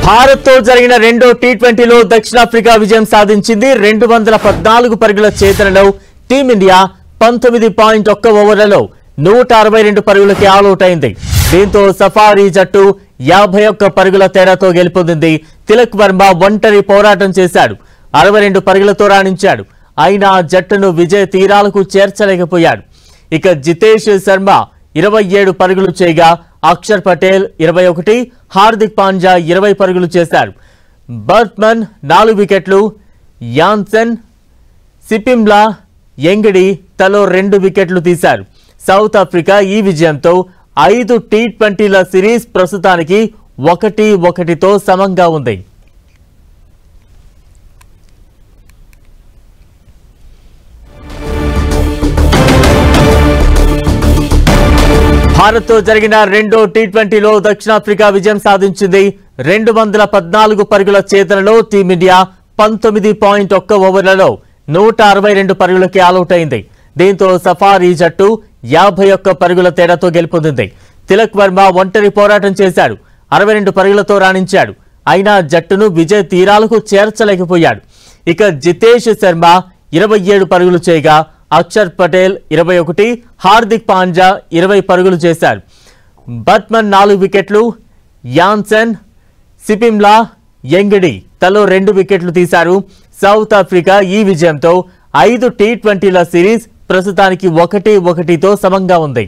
భారత్ తో జరిగిన రెండో టీ20లో దక్షిణాఫ్రికా విజయం సాధించింది. 214 పరుగుల చేతనలో టీమిండియా 19.1 ఓవర్లలో 162 పరుగులకి ఆల్అౌట్ అయింది. దీంతో సఫారీ జట్టు 51 పరుగుల తేడాతో గెలుపొందింది. తిలక్ వర్మ ఒంటరి పోరాటం చేశాడు. 62 పరుగులతో రాణించాడు. అయినా జట్టును విజయ తీరాలకు చేర్చలేకపోయాడు. ఇక జితేష్ శర్మ 27 పరుగులు చేయగా అక్షర్ పటేల్ 21, హార్దిక్ పాండ్యా 20 పరుగులు చేశారు. బర్ట్మన్ 4 వికెట్లు, యాన్సన్, సిపిమ్లా, ఎంగిడి తలో 2 వికెట్లు తీశారు. సౌత్ ఆఫ్రికా ఈ విజయంతో 5 టీ20ల సిరీస్ ప్రస్తుతానికి 1-1తో సమంగా ఉంది. భారత్ తో జరిగిన రెండో టీ20లో దక్షిణాఫ్రికా విజయం సాధించింది. 214 పరుగుల చేతనలో టీమిండియా 19.1 ఓవర్లలో 162 పరుగులకి ఆల్అౌట్ అయింది. దీంతో సఫారీ జట్టు 51 పరుగుల తేడాతో గెలుపొందింది. తిలక్ వర్మ ఒంటరి పోరాటం చేశాడు. 62 పరుగులతో రాణించాడు. అయినా జట్టును విజయ తీరాలకు చేర్చలేకపోయాడు. ఇక జితేష్ శర్మ 27 పరుగులు చేయగా అక్షర్ పటేల్ 21, హార్దిక్ పాండ్యా 20 పరుగులు చేశారు. బర్ట్మన్ 4 వికెట్లు, యాన్సన్, సిపిమ్లా, ఎంగిడి తలో 2 వికెట్లు తీశారు. సౌత్ ఆఫ్రికా ఈ విజయంతో 5 టీ20ల సిరీస్ ప్రస్తుతానికి 1-1తో సమంగా ఉంది.